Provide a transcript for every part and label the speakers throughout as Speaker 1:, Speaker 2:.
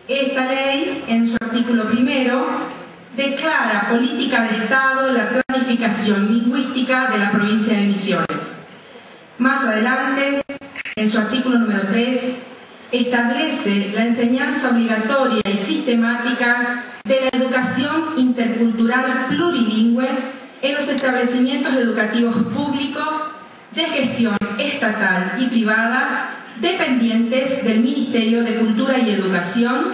Speaker 1: Esta ley, en su artículo primero, declara política de Estado la planificación lingüística de la provincia de Misiones. Más adelante, en su artículo número 3, establece la enseñanza obligatoria y sistemática de la educación intercultural plurilingüe en los establecimientos educativos públicos de gestión estatal y privada dependientes del Ministerio de Cultura y Educación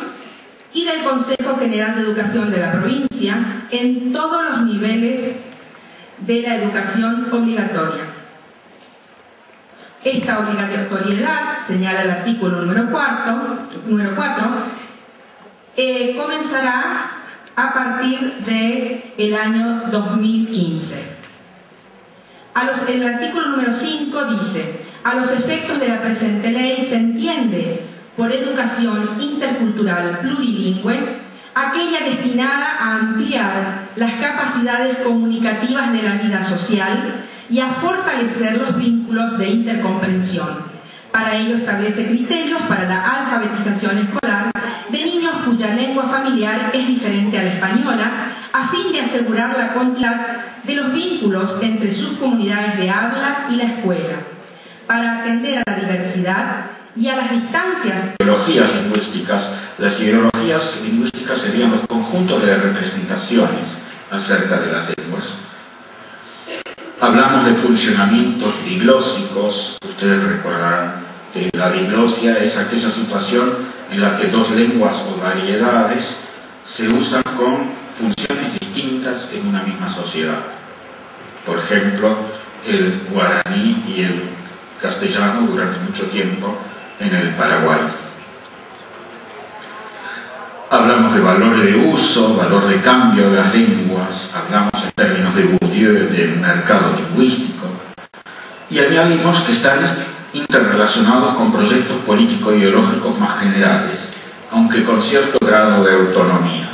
Speaker 1: y del Consejo General de Educación de la provincia en todos los niveles de la educación obligatoria. Esta obligatoriedad, señala el artículo número 4, comenzará a partir del año 2015. El artículo número 5 dice: a los efectos de la presente ley se entiende por educación intercultural plurilingüe aquella destinada a ampliar las capacidades comunicativas de la vida social y a fortalecer los vínculos de intercomprensión. Para ello establece criterios para la alfabetización escolar de niños cuya lengua familiar es diferente a la española, a fin de asegurar la continuidad de los vínculos entre sus comunidades de habla y la escuela, para atender a la diversidad y a las distancias.
Speaker 2: Las ideologías lingüísticas serían los conjuntos de representaciones acerca de las lenguas. Hablamos de funcionamientos diglósicos. Ustedes recordarán que la diglosia es aquella situación en la que dos lenguas o variedades se usan con funciones distintas en una misma sociedad. Por ejemplo, el guaraní y el castellano durante mucho tiempo en el Paraguay. Hablamos de valor de uso, valor de cambio de las lenguas, hablamos en términos de Bourdieu, del mercado lingüístico, y añadimos que están interrelacionados con proyectos político-ideológicos más generales, aunque con cierto grado de autonomía.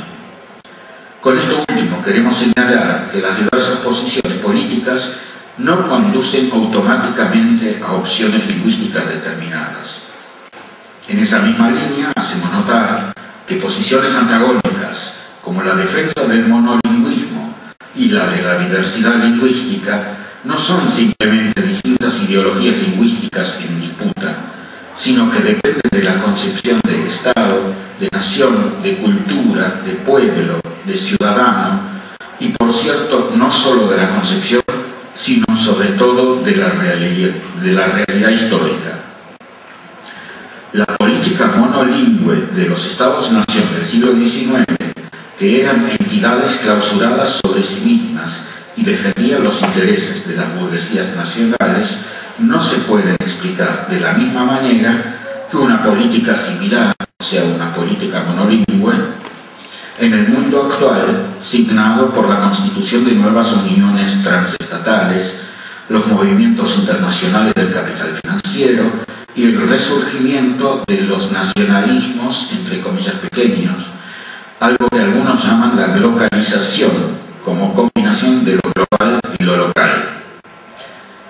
Speaker 2: Con esto último queremos señalar que las diversas posiciones políticas no conducen automáticamente a opciones lingüísticas determinadas. En esa misma línea hacemos notar que posiciones antagónicas como la defensa del monolingüismo y la de la diversidad lingüística no son simplemente distintas ideologías lingüísticas en disputa, sino que dependen de la concepción de Estado, de nación, de cultura, de pueblo, de ciudadano y, por cierto, no solo de la concepción, sino sobre todo de la realidad histórica. La política monolingüe de los Estados-nación del siglo XIX, que eran entidades clausuradas sobre sí mismas y defendían los intereses de las burguesías nacionales, no se pueden explicar de la misma manera que una política similar, o sea, una política monolingüe, en el mundo actual, signado por la constitución de nuevas uniones transestatales, los movimientos internacionales del capital financiero y el resurgimiento de los nacionalismos, entre comillas, pequeños, algo que algunos llaman la localización, como combinación de lo global y lo local.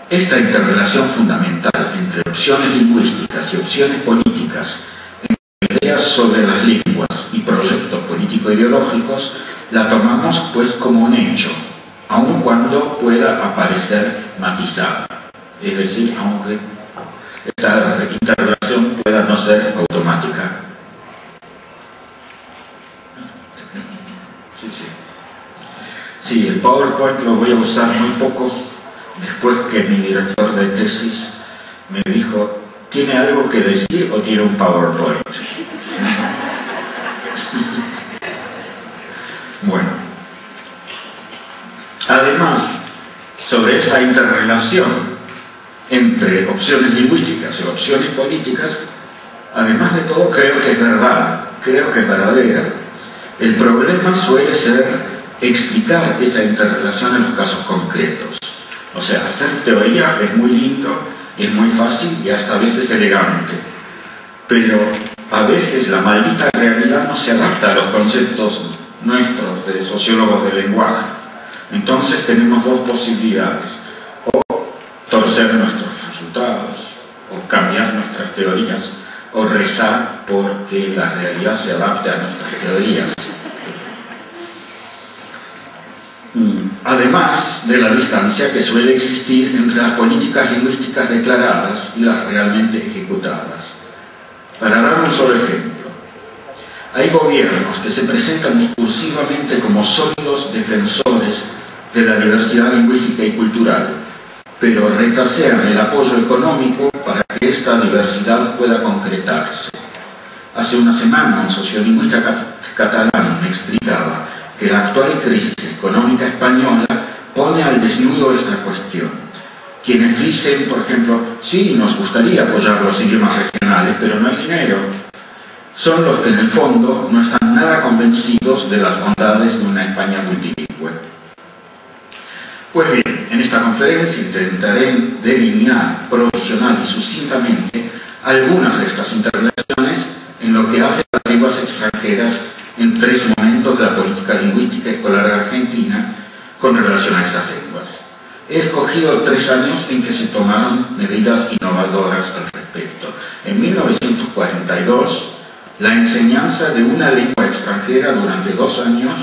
Speaker 2: Esta interrelación fundamental entre opciones lingüísticas y opciones políticas, entre ideas sobre las lenguas y proyectos político-ideológicos, la tomamos pues como un hecho, aun cuando pueda aparecer matizada, es decir, aunque esta interrelación pueda no ser automática. Sí, el PowerPoint lo voy a usar muy poco, después que mi director de tesis me dijo: ¿tiene algo que decir o tiene un PowerPoint? Bueno, además, sobre esta interrelación entre opciones lingüísticas y opciones políticas, además de todo, creo que es verdad, creo que es verdadera. El problema suele ser explicar esa interrelación en los casos concretos. O sea, hacer teoría es muy lindo, es muy fácil y hasta a veces elegante, pero a veces la maldita realidad no se adapta a los conceptos nuestros de sociólogos del lenguaje. Entonces tenemos dos posibilidades: o torcer nuestros resultados o cambiar nuestras teorías o rezar porque la realidad se adapte a nuestras teorías. Además de la distancia que suele existir entre las políticas lingüísticas declaradas y las realmente ejecutadas. Para dar un solo ejemplo, hay gobiernos que se presentan discursivamente como sólidos defensores de la diversidad lingüística y cultural, pero retasean el apoyo económico para que esta diversidad pueda concretarse. Hace una semana un sociolingüista catalán me explicaba que la actual crisis económica española pone al desnudo esta cuestión. Quienes dicen, por ejemplo, sí, nos gustaría apoyar los idiomas regionales, pero no hay dinero, son los que en el fondo no están nada convencidos de las bondades de una España multilingüe. Pues bien, en esta conferencia intentaré delinear provisional y sucintamente algunas de estas intervenciones en lo que hace a las lenguas extranjeras en 3 momentos de la política lingüística escolar argentina con relación a esas lenguas. He escogido 3 años en que se tomaron medidas innovadoras al respecto. En 1942, la enseñanza de una lengua extranjera durante 2 años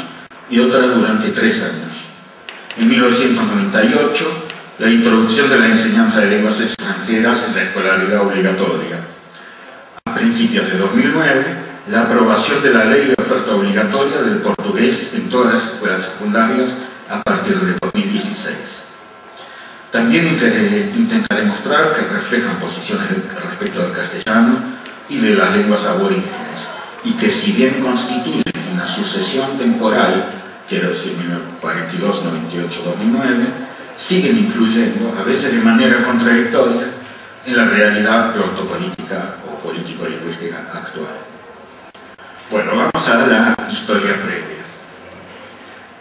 Speaker 2: y otra durante 3 años. En 1998, la introducción de la enseñanza de lenguas extranjeras en la escolaridad obligatoria. A principios de 2009, la aprobación de la ley de oferta obligatoria del portugués en todas las escuelas secundarias a partir de 2016. También intentaré mostrar que reflejan posiciones respecto del castellano y de las lenguas aborígenes, y que si bien constituyen una sucesión temporal, quiero decir 1942, 98, 2009, siguen influyendo, a veces de manera contradictoria, en la realidad ortopolítica o político-lingüística actual. Bueno, vamos a la historia previa.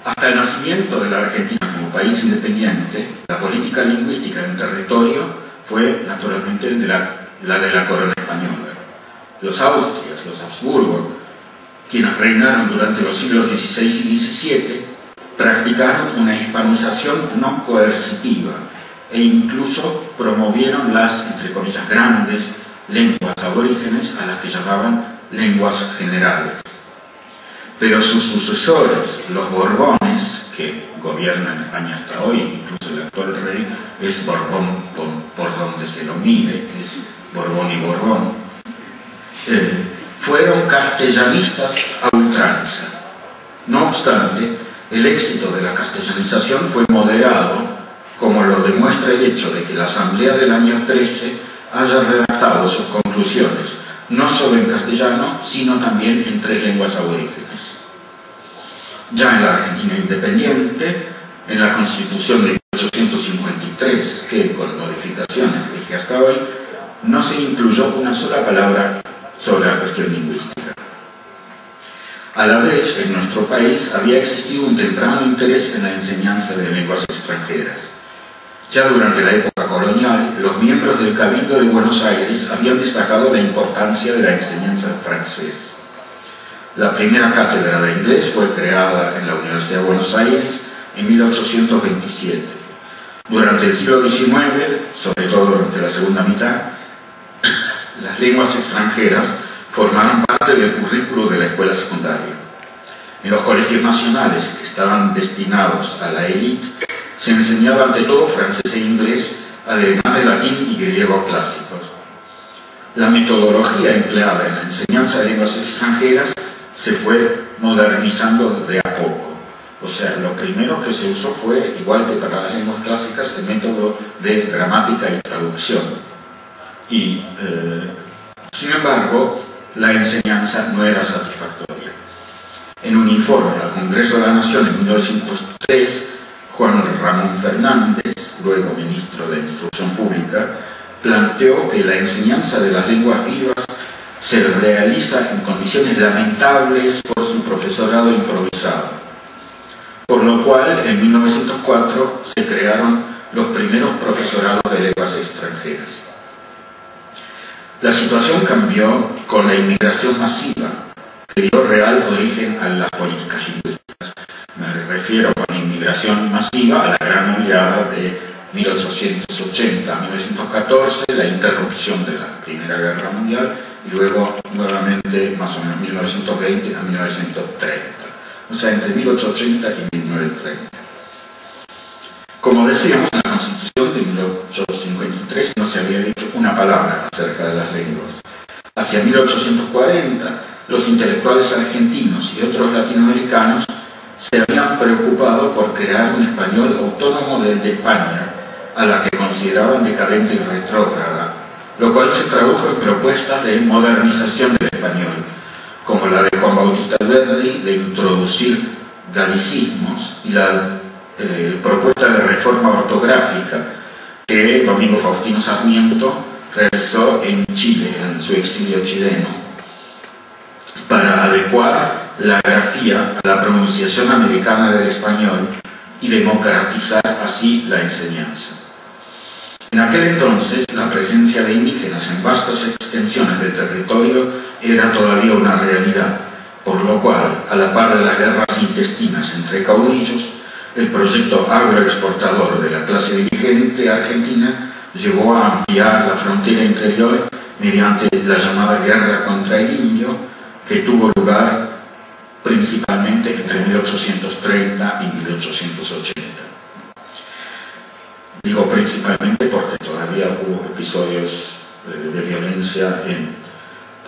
Speaker 2: Hasta el nacimiento de la Argentina como país independiente, la política lingüística en el territorio fue naturalmente la de la corona española. Los Austrias, los Habsburgo, quienes reinaron durante los siglos XVI y XVII, practicaron una hispanización no coercitiva e incluso promovieron las, entre comillas, grandes lenguas aborígenes a las que llamaban lenguas generales. Pero sus sucesores, los Borbones, que gobiernan España hasta hoy, incluso el actual rey es Borbón por donde se lo mire, es Borbón y Borbón, fueron castellanistas a ultranza. No obstante, el éxito de la castellanización fue moderado, como lo demuestra el hecho de que la Asamblea del año 13 haya redactado sus conclusiones no solo en castellano, sino también en 3 lenguas aborígenes. Ya en la Argentina independiente, en la Constitución de 1853, que con modificaciones rige hasta hoy, no se incluyó una sola palabra sobre la cuestión lingüística. A la vez, en nuestro país había existido un temprano interés en la enseñanza de lenguas extranjeras. Ya durante la época colonial, los miembros del Cabildo de Buenos Aires habían destacado la importancia de la enseñanza en francés. La primera cátedra de inglés fue creada en la Universidad de Buenos Aires en 1827. Durante el siglo XIX, sobre todo durante la segunda mitad, las lenguas extranjeras formaron parte del currículo de la escuela secundaria. En los colegios nacionales que estaban destinados a la élite, se enseñaba ante todo francés e inglés, además de latín y griego clásicos. La metodología empleada en la enseñanza de lenguas extranjeras se fue modernizando de a poco. O sea, lo primero que se usó fue, igual que para las lenguas clásicas, el método de gramática y traducción. Y, sin embargo, la enseñanza no era satisfactoria. En un informe al Congreso de la Nación en 1903, Juan Ramón Fernández, luego ministro de Instrucción Pública, planteó que la enseñanza de las lenguas vivas se realiza en condiciones lamentables por su profesorado improvisado, por lo cual en 1904 se crearon los primeros profesorados de lenguas extranjeras. La situación cambió con la inmigración masiva, que dio real origen a las políticas lingüísticas. Me refiero con inmigración masiva a la gran oleada de 1880 a 1914, la interrupción de la Primera Guerra Mundial y luego nuevamente más o menos 1920 a 1930, o sea, entre 1880 y 1930. Como decíamos, en la Constitución de 1853 no se había dicho una palabra acerca de las lenguas. Hacia 1840, los intelectuales argentinos y otros latinoamericanos se habían preocupado por crear un español autónomo del de España, a la que consideraban decadente y retrógrada, lo cual se tradujo en propuestas de modernización del español, como la de Juan Bautista Alberdi de introducir galicismos y la propuesta de reforma ortográfica que Domingo Faustino Sarmiento realizó en Chile, en su exilio chileno, para adecuar la grafía a la pronunciación americana del español y democratizar así la enseñanza. En aquel entonces, la presencia de indígenas en vastas extensiones del territorio era todavía una realidad, por lo cual, a la par de las guerras intestinas entre caudillos, el proyecto agroexportador de la clase dirigente argentina llevó a ampliar la frontera interior mediante la llamada guerra contra el indio, que tuvo lugar principalmente entre 1830 y 1880. Digo principalmente porque todavía hubo episodios de violencia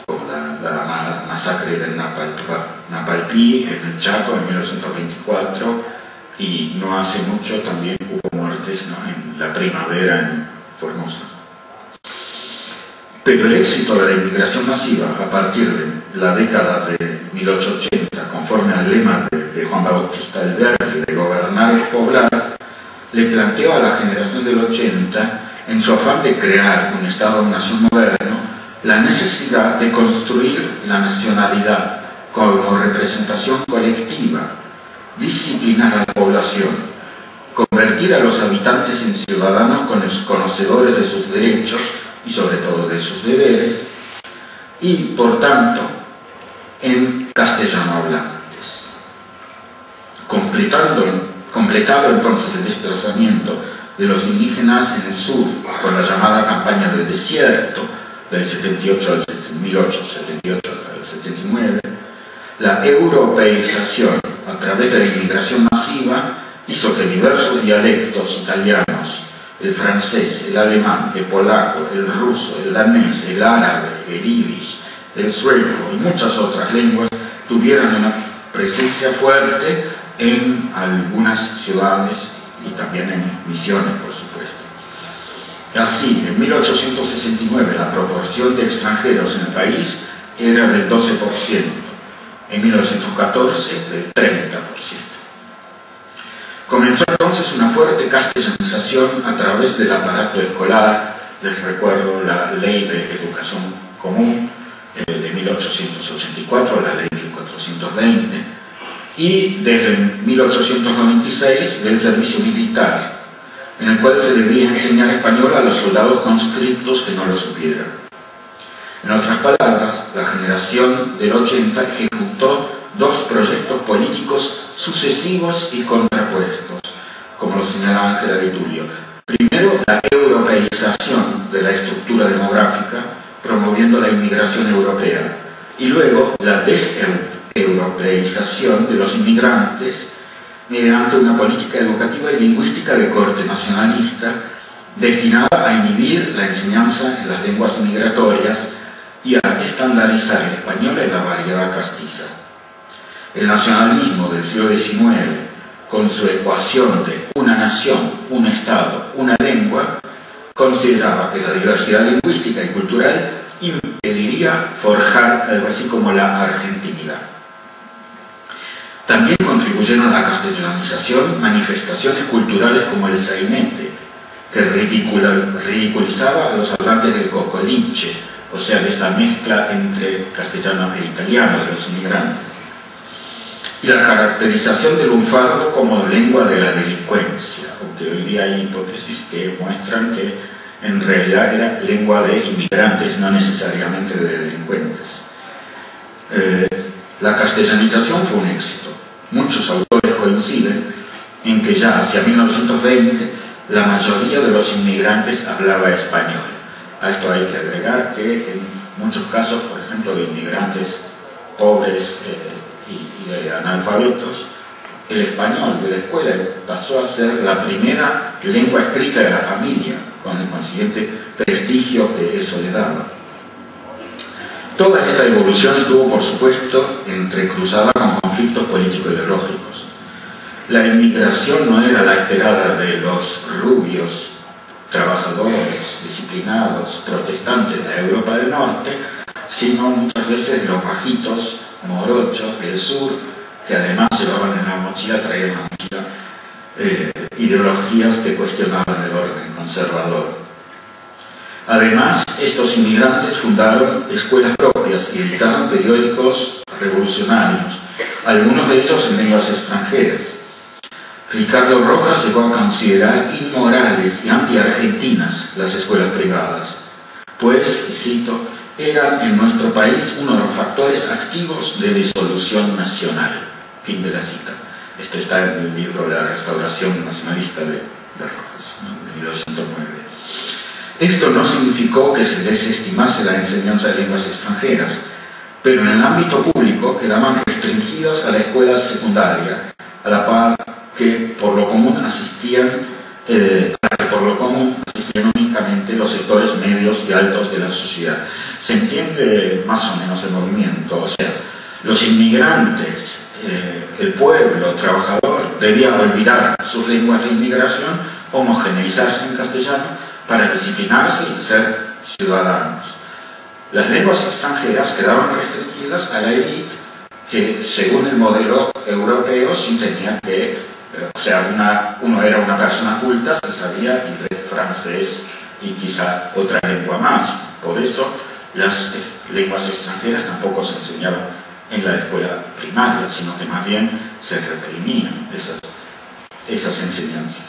Speaker 2: como la masacre del Napalpí en el Chaco en 1924, y no hace mucho también hubo muertes, ¿no?, en la primavera en Formosa. Pero el éxito de la inmigración masiva a partir de la década de 1880, conforme al lema de Juan Bautista Alberdi de gobernar es poblar, le planteó a la generación del 80, en su afán de crear un Estado-nación moderno, la necesidad de construir la nacionalidad como representación colectiva, disciplinar a la población, convertir a los habitantes en ciudadanos conocedores de sus derechos y sobre todo de sus deberes, y por tanto en castellano hablantes. Completado entonces el desplazamiento de los indígenas en el sur con la llamada campaña del desierto del 1878 al 79, la europeización a través de la inmigración masiva hizo que diversos dialectos italianos, el francés, el alemán, el polaco, el ruso, el danés, el árabe, el irish, el sueco y muchas otras lenguas tuvieran una presencia fuerte en algunas ciudades y también en misiones, por supuesto. Así, en 1869 la proporción de extranjeros en el país era del 12%, en 1914 del 30%. Comenzó entonces una fuerte castellanización a través del aparato escolar. Les recuerdo la Ley de Educación Común de 1884, la Ley 1420, y desde 1896 del servicio militar, en el cual se debía enseñar español a los soldados conscriptos que no lo supieran. En otras palabras, la generación del 80 ejecutó dos proyectos políticos sucesivos y contrapuestos, como lo señala Ángela de Tulio. Primero, la europeización de la estructura demográfica, promoviendo la inmigración europea, y luego la deseuropeización de los inmigrantes mediante una política educativa y lingüística de corte nacionalista destinada a inhibir la enseñanza en las lenguas migratorias y a estandarizar el español en la variedad castiza. El nacionalismo del siglo XIX, con su ecuación de una nación, un Estado, una lengua, consideraba que la diversidad lingüística y cultural impediría forjar algo así como la argentinidad. También contribuyeron a la castellanización manifestaciones culturales como el sainete, que ridiculizaba a los hablantes del cocoliche, o sea, de esta mezcla entre castellano e italiano de los inmigrantes, y la caracterización del lunfardo como lengua de la delincuencia, aunque hoy día hay hipótesis que muestran que en realidad era lengua de inmigrantes, no necesariamente de delincuentes. La castellanización fue un éxito. Muchos autores coinciden en que ya hacia 1920 la mayoría de los inmigrantes hablaba español. A esto hay que agregar que en muchos casos, por ejemplo, de inmigrantes pobres y de analfabetos, el español de la escuela pasó a ser la primera lengua escrita de la familia, con el consiguiente prestigio que eso le daba. Toda esta evolución estuvo, por supuesto, entrecruzada con conflictos político-ideológicos. La inmigración no era la esperada de los rubios, trabajadores, disciplinados, protestantes de la Europa del Norte, sino muchas veces de los bajitos, morochos del sur, que además llevaban en la mochila, traían en la mochila ideologías que cuestionaban el orden conservador. Además, estos inmigrantes fundaron escuelas propias y editaron periódicos revolucionarios, algunos de ellos en lenguas extranjeras. Ricardo Rojas llegó a considerar inmorales y anti-argentinas las escuelas privadas, pues, y cito, eran en nuestro país uno de los factores activos de disolución nacional. Fin de la cita. Esto está en el libro La Restauración Nacionalista de Rojas, ¿no? De 1909. Esto no significó que se desestimase la enseñanza de lenguas extranjeras, pero en el ámbito público quedaban restringidas a la escuela secundaria, a la par que por lo común asistían únicamente los sectores medios y altos de la sociedad. Se entiende más o menos el movimiento, o sea, los inmigrantes, el pueblo trabajador debía olvidar sus lenguas de inmigración, homogeneizarse en castellano para disciplinarse y ser ciudadanos. Las lenguas extranjeras quedaban restringidas a la élite que, según el modelo europeo, sí tenía que, o sea, uno era una persona culta si sabía inglés, francés y quizá otra lengua más. Por eso las lenguas extranjeras tampoco se enseñaban en la escuela primaria, sino que más bien se reprimían esas enseñanzas.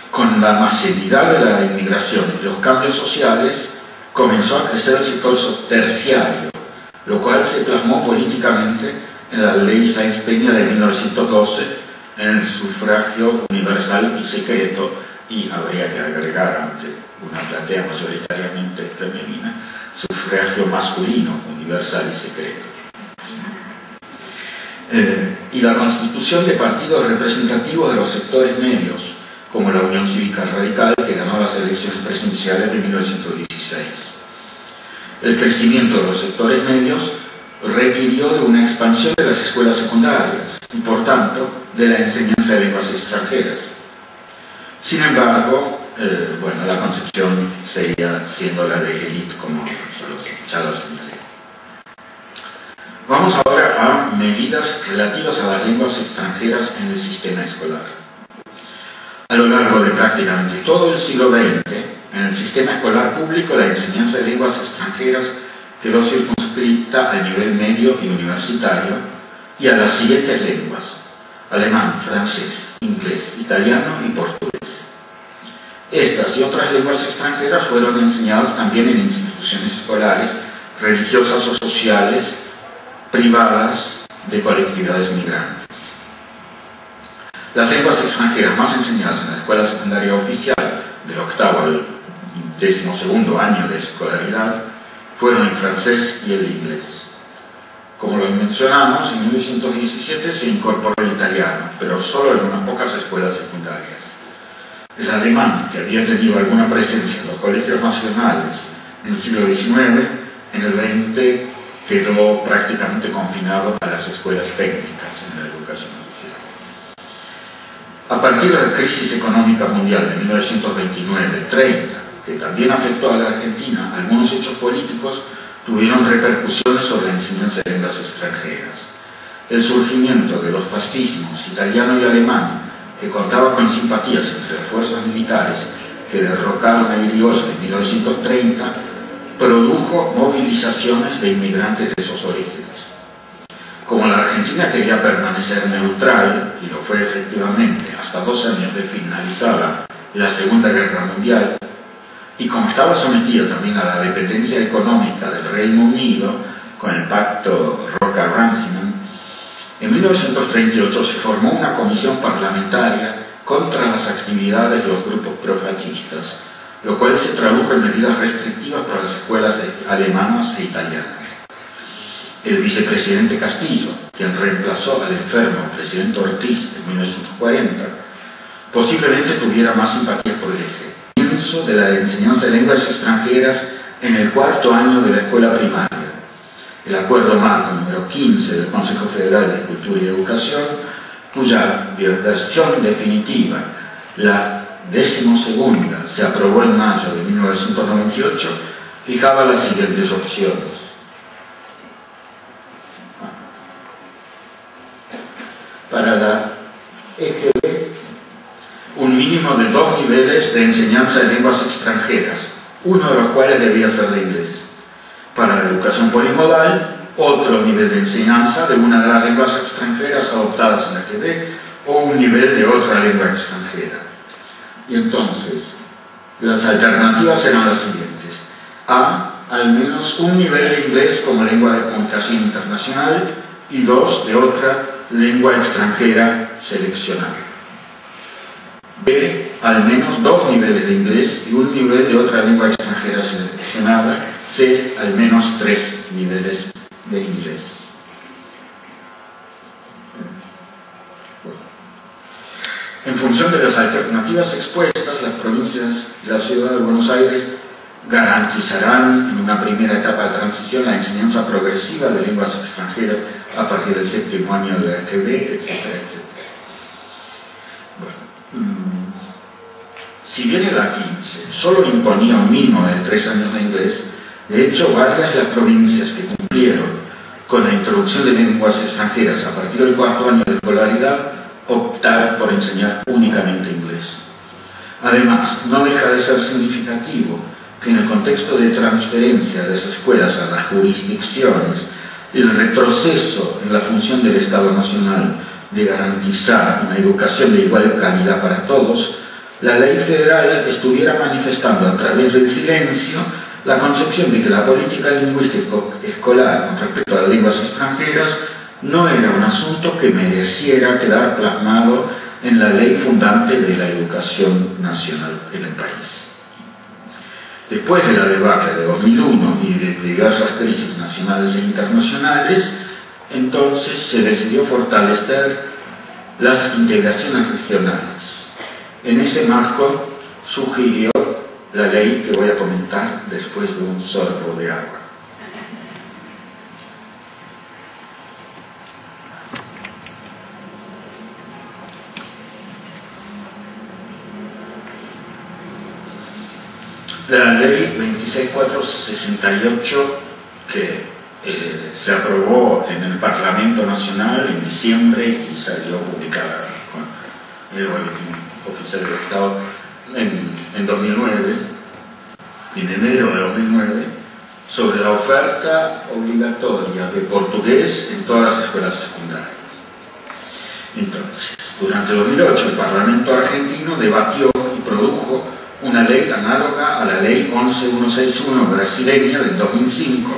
Speaker 2: Con la masividad de la inmigración y los cambios sociales, comenzó a crecer el sector terciario, lo cual se plasmó políticamente en la Ley Sáenz-Peña de 1912, en el sufragio universal y secreto, y habría que agregar, ante una platea mayoritariamente femenina, sufragio masculino, universal y secreto. Y la constitución de partidos representativos de los sectores medios, como la Unión Cívica Radical, que ganó las elecciones presidenciales de 1916. El crecimiento de los sectores medios requirió de una expansión de las escuelas secundarias y, por tanto, de la enseñanza de lenguas extranjeras. Sin embargo, la concepción seguía siendo la de élite, como ya lo señalé. Vamos ahora a medidas relativas a las lenguas extranjeras en el sistema escolar. A lo largo de prácticamente todo el siglo XX, en el sistema escolar público, la enseñanza de lenguas extranjeras quedó circunscrita al nivel medio y universitario y a las siguientes lenguas: alemán, francés, inglés, italiano y portugués. Estas y otras lenguas extranjeras fueron enseñadas también en instituciones escolares, religiosas o sociales, privadas, de colectividades migrantes. Las lenguas extranjeras más enseñadas en la escuela secundaria oficial, del 8º al 12º año de escolaridad, fueron el francés y el inglés. Como lo mencionamos, en 1917 se incorporó el italiano, pero solo en unas pocas escuelas secundarias. El alemán, que había tenido alguna presencia en los colegios nacionales en el siglo XIX, en el XX quedó prácticamente confinado a las escuelas técnicas en la educación oficial. A partir de la crisis económica mundial de 1929-30, que también afectó a la Argentina, algunos hechos políticos tuvieron repercusiones sobre la enseñanza de lenguas extranjeras. El surgimiento de los fascismos italiano y alemán, que contaba con simpatías entre las fuerzas militares que derrocaron a Irigoyen en 1930, produjo movilizaciones de inmigrantes de esos orígenes. Como la Argentina quería permanecer neutral, y lo fue efectivamente hasta 2 años de finalizada la Segunda Guerra Mundial, y como estaba sometida también a la dependencia económica del Reino Unido con el pacto Roca-Runciman, en 1938 se formó una comisión parlamentaria contra las actividades de los grupos profascistas, lo cual se tradujo en medidas restrictivas para las escuelas alemanas e italianas. El vicepresidente Castillo, quien reemplazó al enfermo presidente Ortiz en 1940, posiblemente tuviera más simpatía por el eje. Comienzo de la enseñanza de lenguas extranjeras en el cuarto año de la escuela primaria. El acuerdo marco número 15 del Consejo Federal de Cultura y Educación, cuya versión definitiva, la 12ª, se aprobó en mayo de 1998, fijaba las siguientes opciones. Para la EGB, un mínimo de 2 niveles de enseñanza de lenguas extranjeras, uno de los cuales debía ser de inglés. Para la educación polimodal, otro nivel de enseñanza de una de las lenguas extranjeras adoptadas en la EGB o un nivel de otra lengua extranjera. Y entonces, las alternativas eran las siguientes. A, al menos un nivel de inglés como lengua de comunicación internacional y 2 de otra lengua extranjera seleccionada. B, al menos 2 niveles de inglés y un nivel de otra lengua extranjera seleccionada. C, al menos 3 niveles de inglés. En función de las alternativas expuestas, las provincias y la ciudad de Buenos Aires garantizarán en una primera etapa de transición la enseñanza progresiva de lenguas extranjeras a partir del 7º año de la EGB, etcétera, etcétera. Bueno, si bien el A15 solo imponía un mínimo de 3 años de inglés, de hecho varias de las provincias que cumplieron con la introducción de lenguas extranjeras a partir del 4º año de escolaridad optaron por enseñar únicamente inglés. Además, no deja de ser significativo que en el contexto de transferencia de las escuelas a las jurisdicciones, el retroceso en la función del Estado Nacional de garantizar una educación de igual calidad para todos, la ley federal estuviera manifestando a través del silencio la concepción de que la política lingüística escolar con respecto a las lenguas extranjeras no era un asunto que mereciera quedar plasmado en la ley fundante de la educación nacional en el país. Después de la debacle de 2001 y de diversas crisis nacionales e internacionales, entonces se decidió fortalecer las integraciones regionales. En ese marco sugirió la ley que voy a comentar después de un sorbo de agua. La ley 26468 que se aprobó en el Parlamento Nacional en diciembre y salió publicada con el Boletín Oficial del Estado en 2009, en enero de 2009, sobre la oferta obligatoria de portugués en todas las escuelas secundarias. Entonces, durante 2008 el Parlamento argentino debatió y produjo una ley análoga a la ley 11161 brasileña del 2005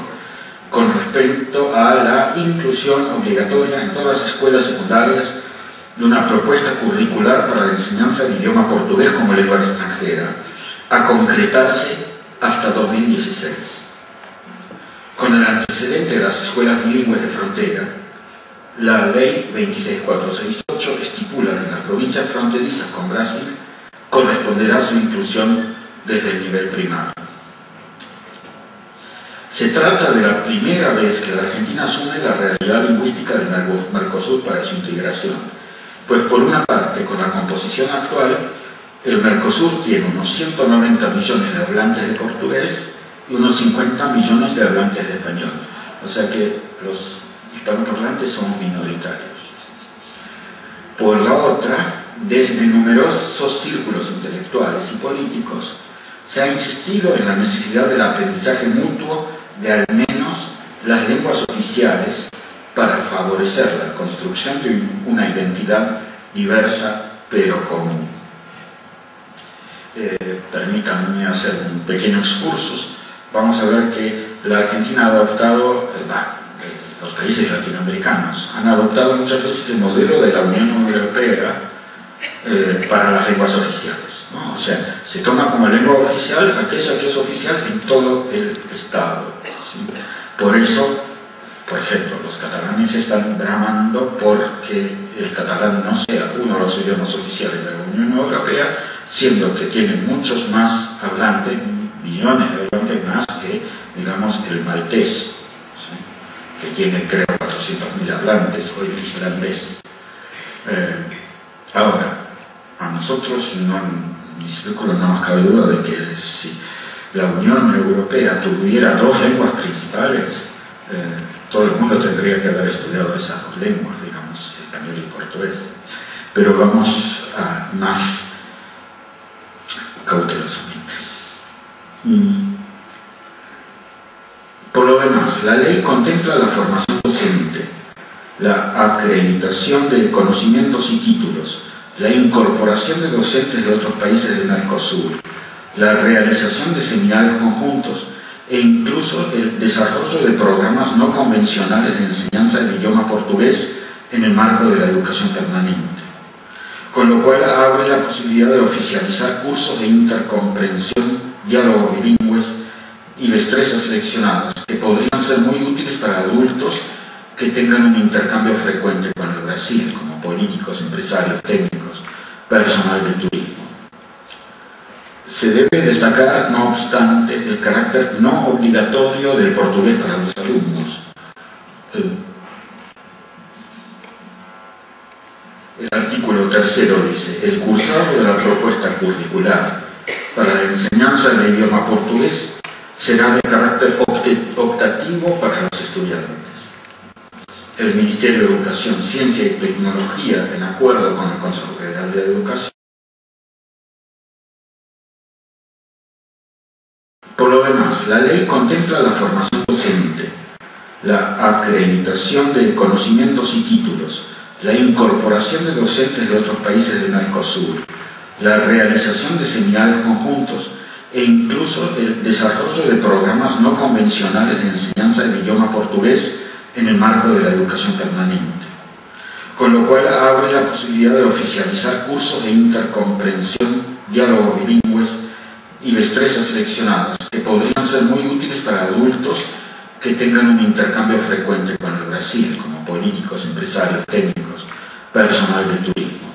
Speaker 2: con respecto a la inclusión obligatoria en todas las escuelas secundarias de una propuesta curricular para la enseñanza del idioma portugués como lengua extranjera, a concretarse hasta 2016. Con el antecedente de las escuelas bilingües de frontera, la ley 26468 estipula que en las provincias fronterizas con Brasil corresponderá su inclusión desde el nivel primario. Se trata de la primera vez que la Argentina asume la realidad lingüística del Mercosur para su integración, pues por una parte, con la composición actual, el Mercosur tiene unos 190 millones de hablantes de portugués y unos 50 millones de hablantes de español, o sea que los hispanoparlantes son minoritarios. Por la otra, desde numerosos círculos intelectuales y políticos, se ha insistido en la necesidad del aprendizaje mutuo de al menos las lenguas oficiales para favorecer la construcción de una identidad diversa pero común. Permítanme hacer un pequeño excursus. Vamos a ver que la Argentina ha adoptado, los países latinoamericanos han adoptado muchas veces el modelo de la Unión Europea para las lenguas oficiales. ¿no? O sea, se toma como lengua oficial aquella que es oficial en todo el Estado, ¿sí? Por eso, por ejemplo, los catalanes están bramando porque el catalán no sea uno de los idiomas oficiales de la Unión Europea, siendo que tiene muchos más hablantes, millones de hablantes más que, digamos, el maltés, ¿sí? Que tiene, creo, 400.000 hablantes, o el islandés. Ahora, a nosotros, mi círculo, no nos cabe duda de que si la Unión Europea tuviera dos lenguas principales, todo el mundo tendría que haber estudiado esas dos lenguas, digamos, español y portugués. Pero vamos a más cautelosamente. Por lo demás, la ley contempla la formación docente, la acreditación de conocimientos y títulos, la incorporación de docentes de otros países del Mercosur, la realización de seminarios conjuntos e incluso el desarrollo de programas no convencionales de enseñanza del idioma portugués en el marco de la educación permanente, con lo cual abre la posibilidad de oficializar cursos de intercomprensión, diálogos bilingües y destrezas seleccionadas que podrían ser muy útiles para adultos que tengan un intercambio frecuente con el Brasil, como políticos, empresarios, técnicos, personal de turismo. Se debe destacar, no obstante, el carácter no obligatorio del portugués para los alumnos. El artículo 3 dice: el cursado de la propuesta curricular para la enseñanza del idioma portugués será de carácter optativo para los estudiantes. El Ministerio de Educación, Ciencia y Tecnología, en acuerdo con el Consejo Federal de Educación. Por lo demás, la ley contempla la formación docente, la acreditación de conocimientos y títulos, la incorporación de docentes de otros países del Mercosur, la realización de seminarios conjuntos e incluso el desarrollo de programas no convencionales de enseñanza del idioma portugués en el marco de la educación permanente, con lo cual abre la posibilidad de oficializar cursos de intercomprensión, diálogos bilingües y destrezas seleccionadas que podrían ser muy útiles para adultos que tengan un intercambio frecuente con el Brasil, como políticos, empresarios, técnicos, personal de turismo.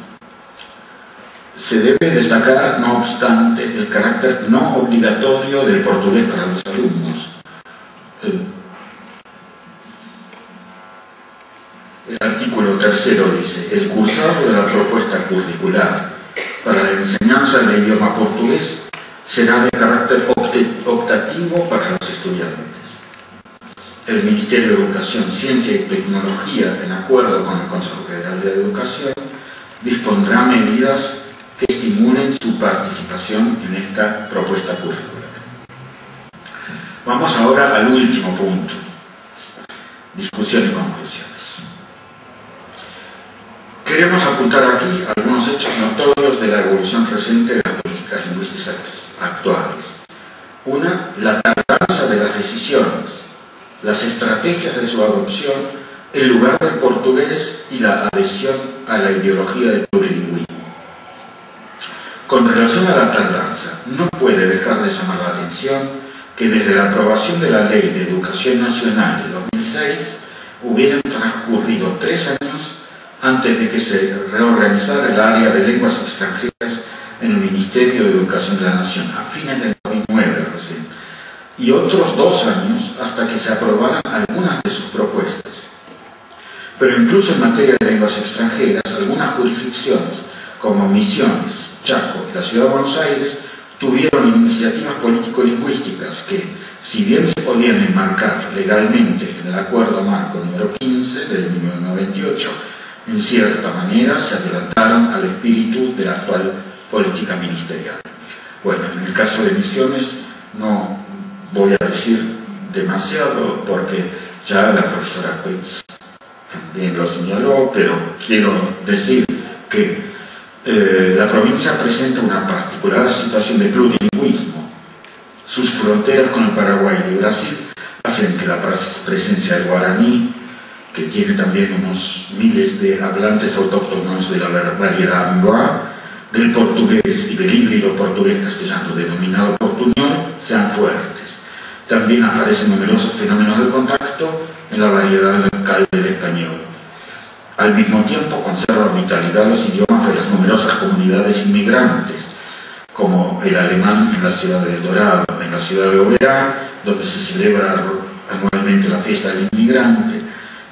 Speaker 2: Se debe destacar, no obstante, el carácter no obligatorio del portugués para los alumnos. El artículo 3 dice: el cursado de la propuesta curricular para la enseñanza del idioma portugués será de carácter optativo para los estudiantes. El Ministerio de Educación, Ciencia y Tecnología, en acuerdo con el Consejo Federal de Educación, dispondrá medidas que estimulen su participación en esta propuesta curricular. Vamos ahora al último punto: discusión y conclusiones. Queremos apuntar aquí algunos hechos notorios de la evolución reciente de las políticas lingüísticas actuales. Una, la tardanza de las decisiones, las estrategias de su adopción, el lugar del portugués y la adhesión a la ideología del plurilingüismo. Con relación a la tardanza, no puede dejar de llamar la atención que desde la aprobación de la Ley de Educación Nacional de 2006 hubieran transcurrido 3 años antes de que se reorganizara el área de lenguas extranjeras en el Ministerio de Educación de la Nación, a fines del 2009 recién, y otros 2 años hasta que se aprobaran algunas de sus propuestas. Pero incluso en materia de lenguas extranjeras, algunas jurisdicciones, como Misiones, Chaco y la Ciudad de Buenos Aires, tuvieron iniciativas político-lingüísticas que, si bien se podían enmarcar legalmente en el Acuerdo Marco número 15 del 1998, en cierta manera se adelantaron al espíritu de la actual política ministerial. Bueno, en el caso de Misiones no voy a decir demasiado porque ya la profesora Pritz también lo señaló, pero quiero decir que la provincia presenta una particular situación de plurilingüismo. Sus fronteras con el Paraguay y Brasil hacen que la presencia del guaraní, que tiene también unos miles de hablantes autóctonos de la variedad Mboa, del portugués y del híbrido portugués-castellano denominado portuñol sean fuertes. También aparecen numerosos fenómenos de contacto en la variedad local del español. Al mismo tiempo conservan vitalidad los idiomas de las numerosas comunidades inmigrantes, como el alemán en la ciudad de El Dorado, en la ciudad de Oberá, donde se celebra anualmente la fiesta del inmigrante.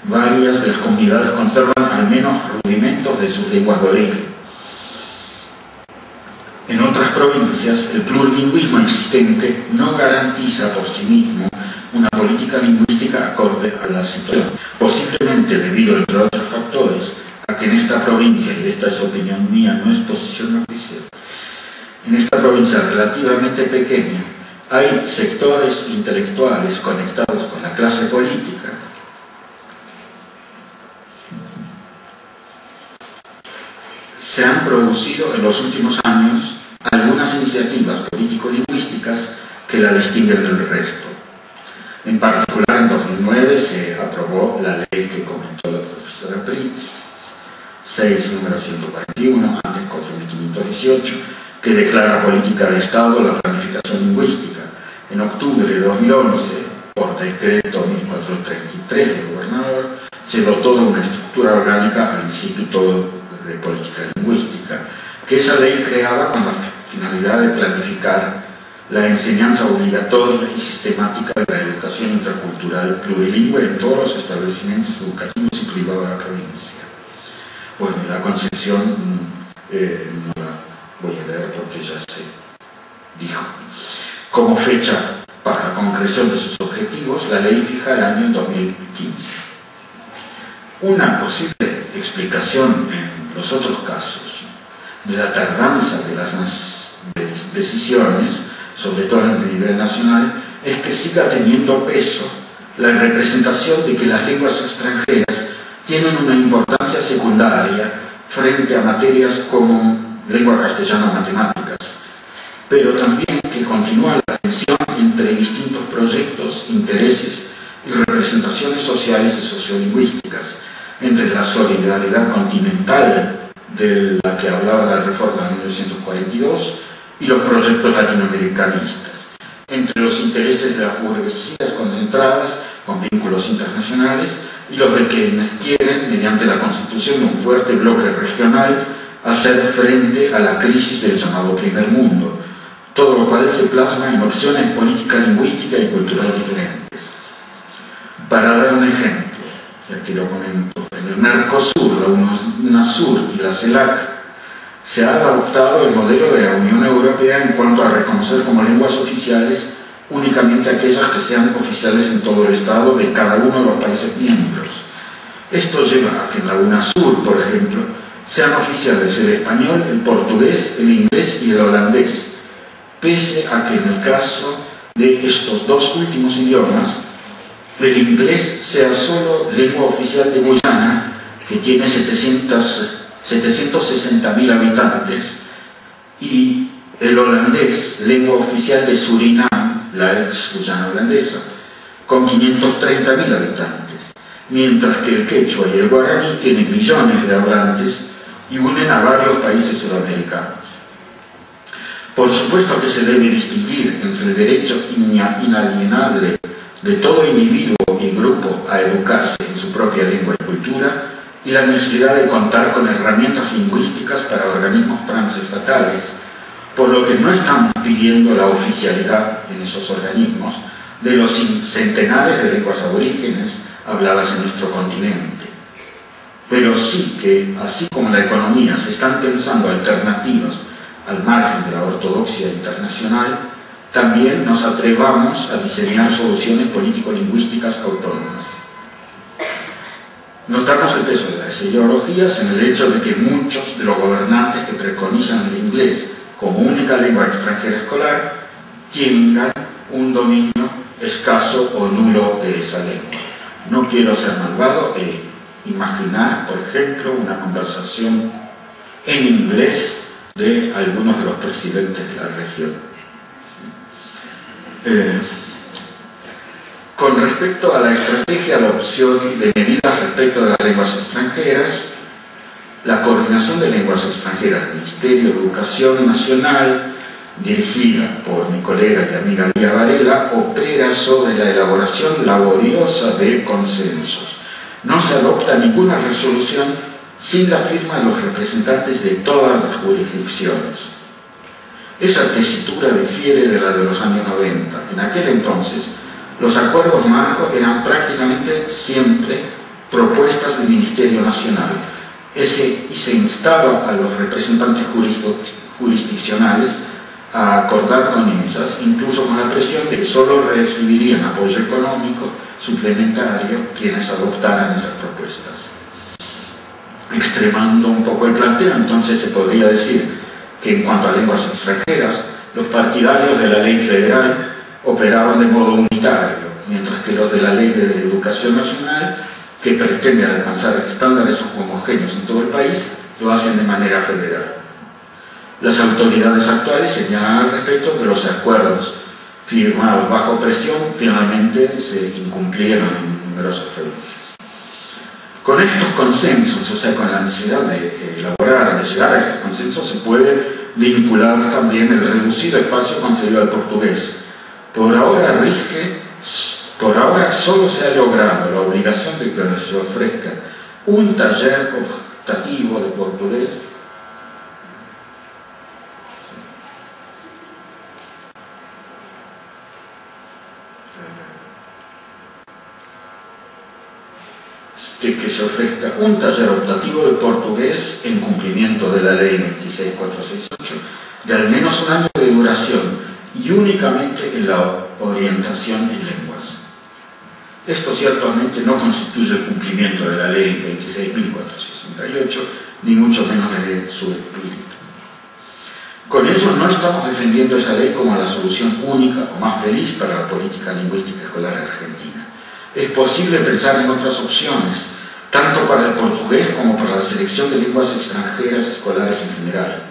Speaker 2: Varias de las comunidades conservan al menos rudimentos de sus lenguas de origen. En otras provincias, el plurilingüismo existente no garantiza por sí mismo una política lingüística acorde a la situación, posiblemente debido, entre otros factores, a que en esta provincia, y esta es opinión mía, no es posición oficial, en esta provincia relativamente pequeña hay sectores intelectuales conectados con la clase política se han producido en los últimos años algunas iniciativas político-lingüísticas que la distinguen del resto. En particular, en 2009 se aprobó la ley que comentó la profesora Pritz, 6, número 141, antes 4518, que declara política de Estado la planificación lingüística. En octubre de 2011, por decreto 1433 del gobernador, se dotó de una estructura orgánica al Instituto de Política Lingüística, que esa ley creaba con la finalidad de planificar la enseñanza obligatoria y sistemática de la educación intercultural plurilingüe en todos los establecimientos educativos y privados de la provincia. Bueno, la concepción no la voy a leer porque ya se dijo. Como fecha para la concreción de sus objetivos, la ley fija el año 2015. Una posible explicación en los otros casos de la tardanza de las decisiones, sobre todo en el nivel nacional, es que siga teniendo peso la representación de que las lenguas extranjeras tienen una importancia secundaria frente a materias como lengua castellana o matemáticas, pero también que continúa la tensión entre distintos proyectos, intereses y representaciones sociales y sociolingüísticas, entre la solidaridad continental de la que hablaba la reforma de 1942 y los proyectos latinoamericanistas, entre los intereses de las burguesías concentradas con vínculos internacionales y los de quienes quieren, mediante la constitución de un fuerte bloque regional, hacer frente a la crisis del llamado primer mundo, todo lo cual se plasma en opciones políticas, lingüísticas y culturales diferentes. Para dar un ejemplo, y aquí lo comento, en el Mercosur, la UNASUR y la CELAC se ha adoptado el modelo de la Unión Europea en cuanto a reconocer como lenguas oficiales únicamente aquellas que sean oficiales en todo el Estado de cada uno de los países miembros. Esto lleva a que en la UNASUR, por ejemplo, sean oficiales el español, el portugués, el inglés y el holandés, pese a que en el caso de estos dos últimos idiomas, el inglés sea solo lengua oficial de Guyana, que tiene 760.000 habitantes, y el holandés, lengua oficial de Surinam, la ex Guyana holandesa, con 530.000 habitantes, mientras que el quechua y el guaraní tienen millones de hablantes y unen a varios países sudamericanos. Por supuesto que se debe distinguir entre el derecho inalienable de todo individuo y grupo a educarse en su propia lengua y cultura y la necesidad de contar con herramientas lingüísticas para organismos transestatales, por lo que no estamos pidiendo la oficialidad en esos organismos de los centenares de lenguas aborígenes habladas en nuestro continente. Pero sí que, así como la economía, se están pensando alternativas al margen de la ortodoxia internacional, también nos atrevamos a diseñar soluciones político-lingüísticas autónomas. Notamos el peso de las ideologías en el hecho de que muchos de los gobernantes que preconizan el inglés como única lengua extranjera escolar tengan un dominio escaso o nulo de esa lengua. No quiero ser malvado e imaginar, por ejemplo, una conversación en inglés de algunos de los presidentes de la región. Con respecto a la estrategia de adopción de medidas respecto de las lenguas extranjeras, La Coordinación de Lenguas Extranjeras del Ministerio de Educación Nacional, dirigida por mi colega y amiga Lía Varela, opera sobre la elaboración laboriosa de consensos. No se adopta ninguna resolución sin la firma de los representantes de todas las jurisdicciones. Esa tesitura difiere de la de los años 90. En aquel entonces, los acuerdos marco eran prácticamente siempre propuestas del Ministerio Nacional y se instaba a los representantes jurisdiccionales a acordar con ellas, incluso con la presión de que solo recibirían apoyo económico suplementario quienes adoptaran esas propuestas. Extremando un poco el planteo, entonces se podría decir que en cuanto a lenguas extranjeras, los partidarios de la ley federal operaban de modo unitario, mientras que los de la ley de educación nacional, que pretende alcanzar estándares homogéneos en todo el país, lo hacen de manera federal. Las autoridades actuales señalan al respecto que los acuerdos firmados bajo presión finalmente se incumplieron en numerosas provincias. Con estos consensos, o sea, con la necesidad de elaborar, de llegar a estos consensos, se puede vincular también el reducido espacio concedido al portugués. Por ahora solo se ha logrado la obligación de que se ofrezca un taller optativo de portugués en cumplimiento de la ley 26468 de al menos un año de duración y únicamente en la orientación en lenguas. Esto ciertamente no constituye el cumplimiento de la ley 26.468, ni mucho menos de su espíritu. Con ello no estamos defendiendo esa ley como la solución única o más feliz para la política lingüística escolar argentina. Es posible pensar en otras opciones, tanto para el portugués como para la selección de lenguas extranjeras escolares en general.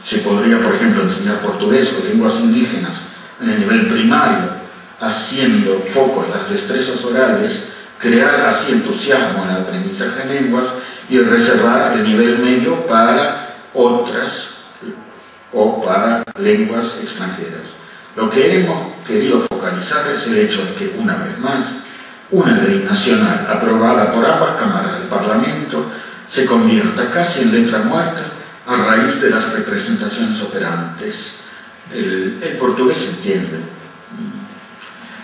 Speaker 2: Se podría, por ejemplo, enseñar portugués o lenguas indígenas en el nivel primario, haciendo foco en las destrezas orales, crear así entusiasmo en el aprendizaje de lenguas y reservar el nivel medio para otras o para lenguas extranjeras. Lo que hemos querido focalizar es el hecho de que, una vez más, una ley nacional aprobada por ambas cámaras del Parlamento se convierta casi en letra muerta a raíz de las representaciones operantes. El portugués se entiende.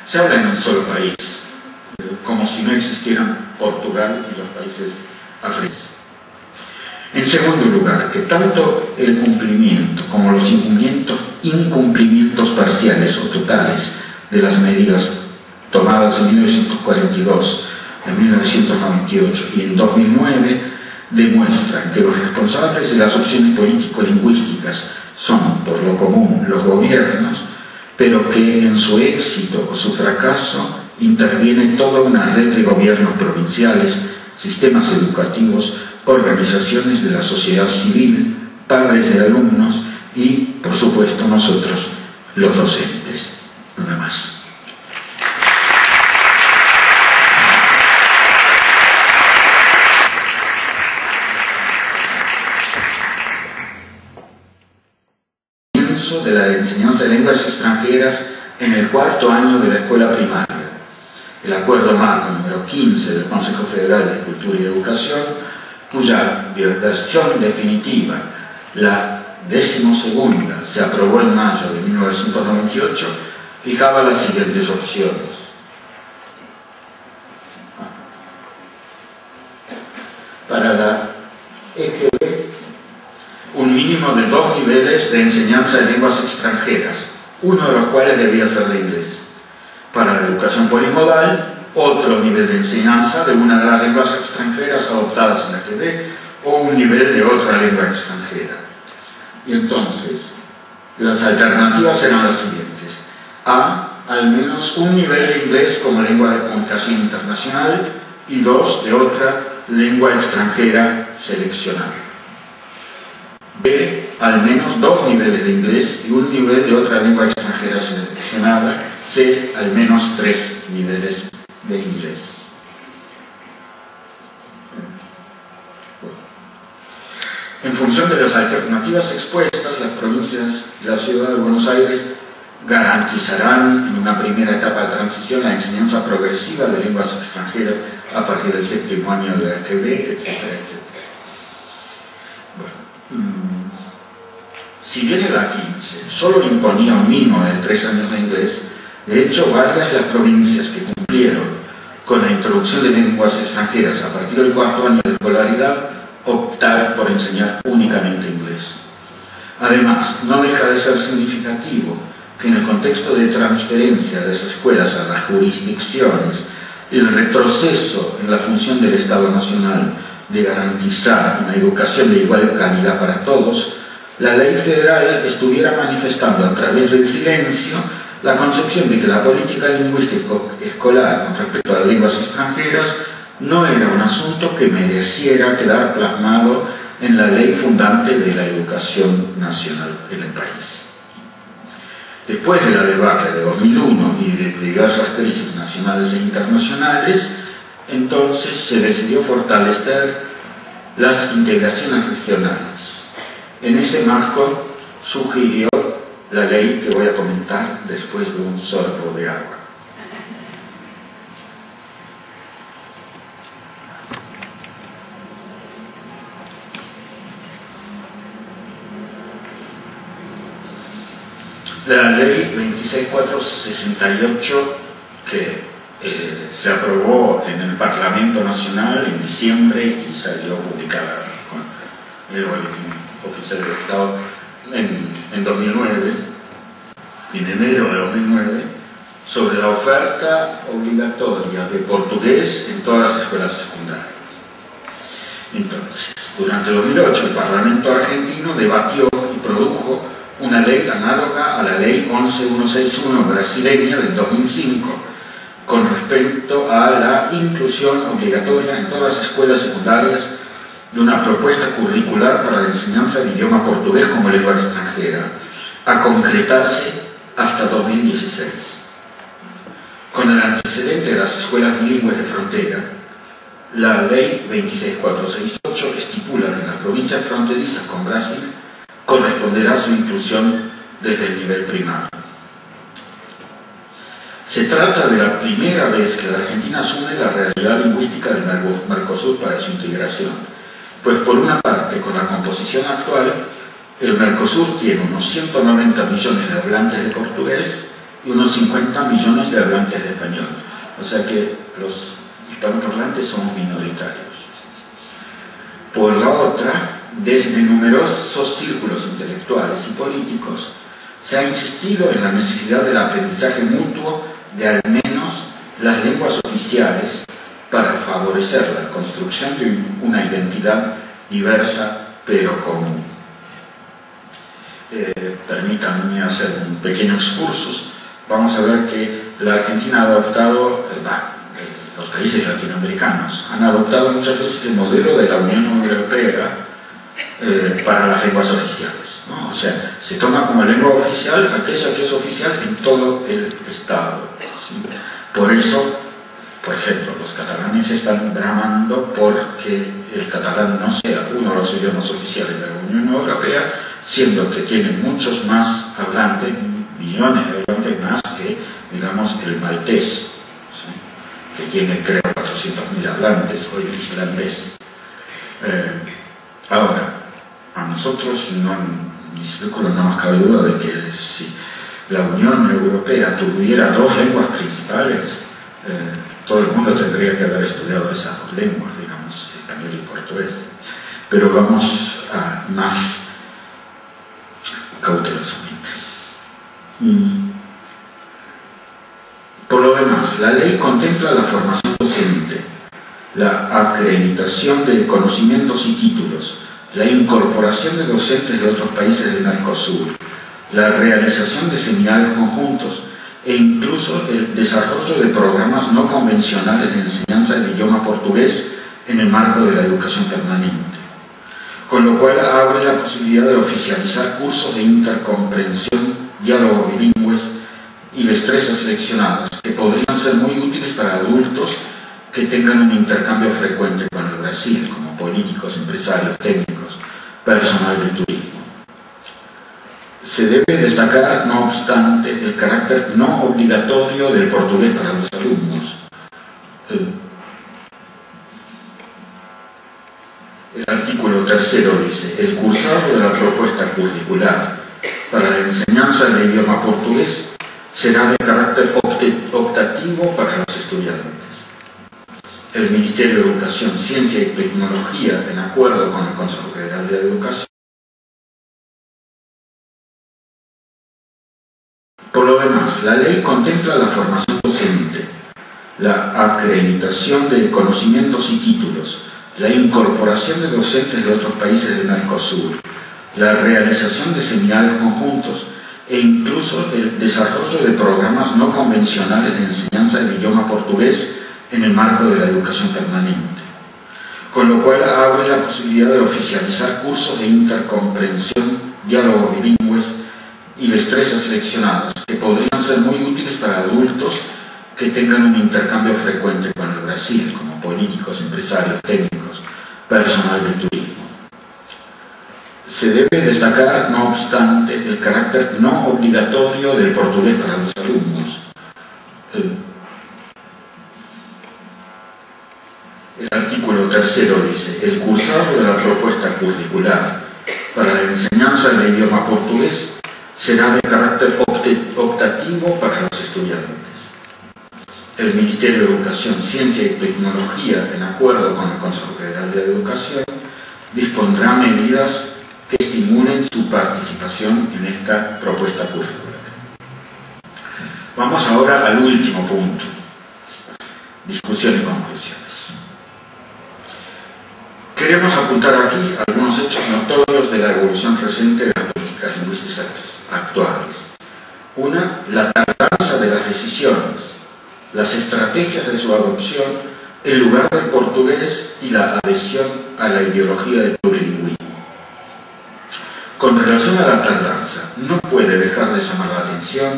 Speaker 2: Se habla en un solo país, como si no existieran Portugal y los países africanos. En segundo lugar, que tanto el cumplimiento como los incumplimientos parciales o totales de las medidas tomadas en 1942, en 1998 y en 2009 demuestran que los responsables de las opciones político-lingüísticas son, por lo común, los gobiernos, pero que en su éxito o su fracaso interviene toda una red de gobiernos provinciales, sistemas educativos, organizaciones de la sociedad civil, padres de alumnos y, por supuesto, nosotros, los docentes. Nada más. De la enseñanza de lenguas extranjeras en el cuarto año de la escuela primaria. El acuerdo marco número 15 del Consejo Federal de Cultura y Educación, cuya versión definitiva, la 12ª, se aprobó en mayo de 1998, fijaba las siguientes opciones. Para la EGB, un mínimo de 2 niveles de enseñanza de lenguas extranjeras, uno de los cuales debía ser de inglés. Para la educación polimodal, otro nivel de enseñanza de una de las lenguas extranjeras adoptadas en la EGB o un nivel de otra lengua extranjera. Y entonces, las alternativas eran las siguientes. A, al menos un nivel de inglés como lengua de comunicación internacional y 2 de otra lengua extranjera seleccionada. B, al menos 2 niveles de inglés y un nivel de otra lengua extranjera seleccionada. C, al menos 3 niveles de inglés. función de las alternativas expuestas, las provincias de la Ciudad de Buenos Aires garantizarán en una primera etapa de transición la enseñanza progresiva de lenguas extranjeras a partir del 7º año de la EGB, etcétera, etcétera. Bueno, si bien el A15 solo imponía un mínimo de 3 años de inglés, de hecho varias de las provincias que cumplieron con la introducción de lenguas extranjeras a partir del 4º año de escolaridad optaron por enseñar únicamente inglés. Además, no deja de ser significativo que en el contexto de transferencia de esas escuelas a las jurisdicciones, el retroceso en la función del Estado Nacional de garantizar una educación de igual calidad para todos, la ley federal estuviera manifestando a través del silencio la concepción de que la política lingüística escolar con respecto a las lenguas extranjeras no era un asunto que mereciera quedar plasmado en la ley fundante de la educación nacional en el país. Después de la debacle de 2001 y de diversas crisis nacionales e internacionales, entonces se decidió fortalecer las integraciones regionales. En ese marco sugirió la ley que voy a comentar después de un sorbo de agua. La ley 26468 que se aprobó en el Parlamento Nacional en diciembre y salió publicada con el Boletín Oficial del Estado en 2009, en enero de 2009, sobre la oferta obligatoria de portugués en todas las escuelas secundarias. Entonces, durante 2008 el Parlamento argentino debatió y produjo una ley análoga a la ley 11161 brasileña del 2005 con respecto a la inclusión obligatoria en todas las escuelas secundarias de una propuesta curricular para la enseñanza del idioma portugués como lengua extranjera, a concretarse hasta 2016. Con el antecedente de las escuelas bilingües de frontera, la ley 26468 estipula que en las provincias fronterizas con Brasil corresponderá su inclusión desde el nivel primario. Se trata de la primera vez que la Argentina asume la realidad lingüística del Mercosur para su integración, pues por una parte, con la composición actual, el Mercosur tiene unos 190 millones de hablantes de portugués y unos 50 millones de hablantes de español, o sea que los hispanoparlantes somos minoritarios. Por la otra, desde numerosos círculos intelectuales y políticos, se ha insistido en la necesidad del aprendizaje mutuo de al menos las lenguas oficiales para favorecer la construcción de una identidad diversa pero común. Permítanme hacer un pequeño excursus. Vamos a ver que la Argentina ha adoptado, los países latinoamericanos han adoptado muchas veces el modelo de la Unión Europea para las lenguas oficiales, ¿no? O sea, se toma como lengua oficial aquella que es oficial en todo el Estado, ¿sí? Por eso, por ejemplo, los catalanes están bramando porque el catalán no sea uno de los idiomas oficiales de la Unión Europea, siendo que tiene muchos más hablantes, millones de hablantes más que, digamos, el maltés, ¿sí? Que tiene, creo, 400.000 hablantes, o el islandés. Ahora, a nosotros, en mi círculo, no nos cabe duda de que si la Unión Europea tuviera dos lenguas principales, todo el mundo tendría que haber estudiado esas dos lenguas, digamos, español y portugués. Pero vamos a más cautelosamente. Por lo demás, la ley contempla la formación docente, la acreditación de conocimientos y títulos, la incorporación de docentes de otros países del Mercosur, la realización de seminarios conjuntos e incluso el desarrollo de programas no convencionales de enseñanza del idioma portugués en el marco de la educación permanente, con lo cual abre la posibilidad de oficializar cursos de intercomprensión, diálogos bilingües y destrezas seleccionadas que podrían ser muy útiles para adultos que tengan un intercambio frecuente con el Brasil, como políticos, empresarios, técnicos, personal del turismo. Se debe destacar, no obstante, el carácter no obligatorio del portugués para los alumnos. El artículo 3 dice: el cursado de la propuesta curricular para la enseñanza del idioma portugués será de carácter optativo para los estudiantes. El Ministerio de Educación, Ciencia y Tecnología, en acuerdo con el Consejo Federal de Educación. Por lo demás, la ley contempla la formación docente, la acreditación de conocimientos y títulos, la incorporación de docentes de otros países del Mercosur, la realización de seminarios conjuntos e incluso el desarrollo de programas no convencionales de enseñanza del idioma portugués en el marco de la educación permanente, con lo cual abre la posibilidad de oficializar cursos de intercomprensión, diálogos bilingües y destrezas seleccionadas que podrían ser muy útiles para adultos que tengan un intercambio frecuente con el Brasil, como políticos, empresarios, técnicos, personal del turismo. Se debe destacar, no obstante, el carácter no obligatorio del portugués para los alumnos. El artículo 3 dice: el cursado de la propuesta curricular para la enseñanza del idioma portugués será de carácter optativo para los estudiantes. El Ministerio de Educación, Ciencia y Tecnología, en acuerdo con el Consejo Federal de Educación, dispondrá medidas que estimulen su participación en esta propuesta curricular. Vamos ahora al último punto: discusión y conclusiones. Queremos apuntar aquí algunos hechos notorios de la evolución reciente de las políticas lingüísticas actuales. Una, la tardanza de las decisiones, las estrategias de su adopción, el lugar del portugués y la adhesión a la ideología del plurilingüismo. Con relación a la tardanza, no puede dejar de llamar la atención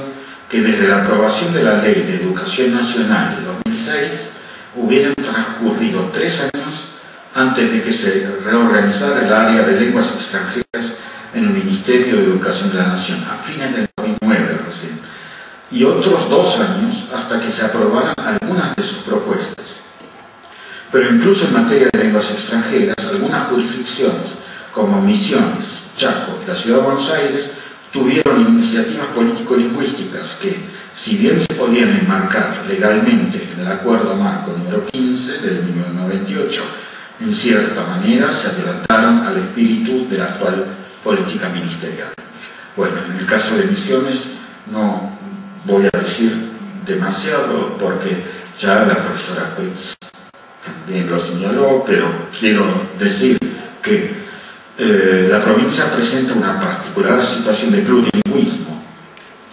Speaker 2: que desde la aprobación de la Ley de Educación Nacional de 2006 hubieran transcurrido 3 años antes de que se reorganizara el área de lenguas extranjeras en el Ministerio de Educación de la Nación, a fines del 2009 recién, y otros 2 años hasta que se aprobaran algunas de sus propuestas. Pero incluso en materia de lenguas extranjeras, algunas jurisdicciones, como Misiones, Chaco y la Ciudad de Buenos Aires, tuvieron iniciativas político-lingüísticas que, si bien se podían enmarcar legalmente en el Acuerdo Marco número 15 del 1998, en cierta manera se adelantaron al espíritu de la actual política ministerial. Bueno, en el caso de Misiones no voy a decir demasiado porque ya la profesora Pritz también lo señaló, pero quiero decir que la provincia presenta una particular situación de plurilingüismo.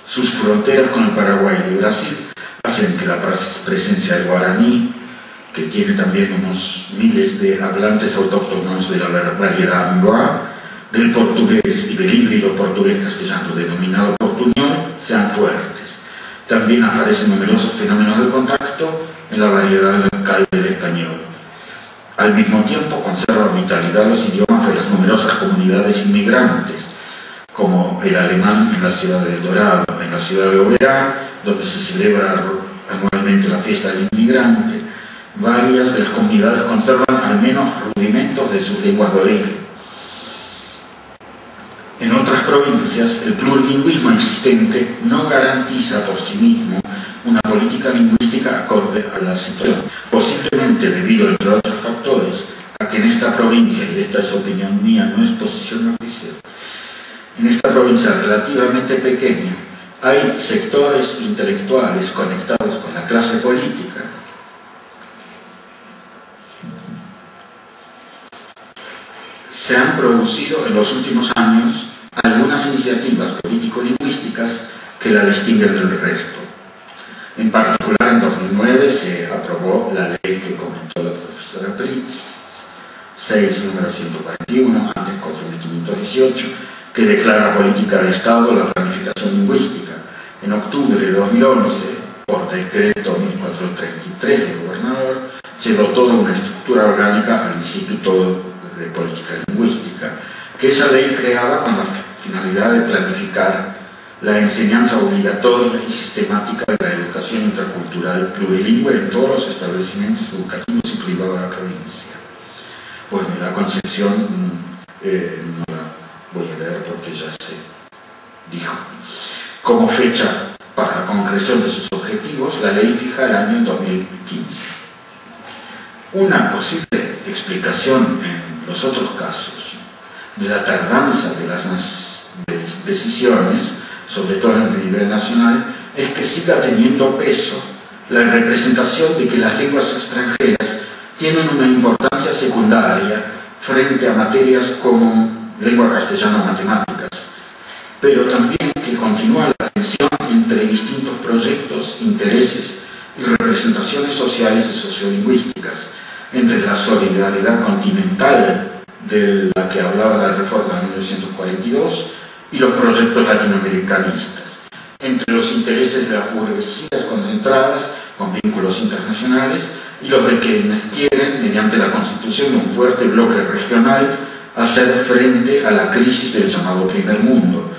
Speaker 2: Sus fronteras con el Paraguay y Brasil hacen que la presencia del guaraní, que tiene también unos miles de hablantes autóctonos de la variedad Mboa, del portugués y del híbrido portugués-castellano denominado portuñol, sean fuertes. También aparecen numerosos fenómenos de contacto en la variedad local del español. Al mismo tiempo conserva vitalidad los idiomas de las numerosas comunidades inmigrantes, como el alemán en la ciudad de El Dorado, en la ciudad de Oberá, donde se celebra anualmente la fiesta del inmigrante. Varias de las comunidades conservan al menos rudimentos de sus lenguas de origen. En otras provincias, el plurilingüismo existente no garantiza por sí mismo una política lingüística acorde a la situación, posiblemente debido, entre otros factores, a que en esta provincia, y esta es opinión mía, no es posición oficial, en esta provincia relativamente pequeña, hay sectores intelectuales conectados con la clase política se han producido en los últimos años algunas iniciativas político-lingüísticas que la distinguen del resto. En particular, en 2009 se aprobó la ley que comentó la profesora Pritz, 6 número 141, antes 4518, que declara política de Estado la planificación lingüística. En octubre de 2011, por decreto 1433 del gobernador, se dotó de una estructura orgánica al Instituto de Política Lingüística. que esa ley creaba con la finalidad de planificar la enseñanza obligatoria y sistemática de la educación intercultural plurilingüe en todos los establecimientos educativos y privados de la provincia. Bueno, la concepción no la voy a leer porque ya se dijo. Como fecha para la concreción de sus objetivos, la ley fija el año 2015. Una posible explicación en los otros casos de la tardanza de las decisiones, sobre todo en el nivel nacional, es que siga teniendo peso la representación de que las lenguas extranjeras tienen una importancia secundaria frente a materias como lengua castellana o matemáticas, pero también que continúa la tensión entre distintos proyectos, intereses y representaciones sociales y sociolingüísticas, entre la solidaridad continental de la que hablaba la reforma de 1942 y los proyectos latinoamericanistas, entre los intereses de las burguesías concentradas con vínculos internacionales y los de quienes quieren, mediante la constitución de un fuerte bloque regional, hacer frente a la crisis del llamado primer mundo,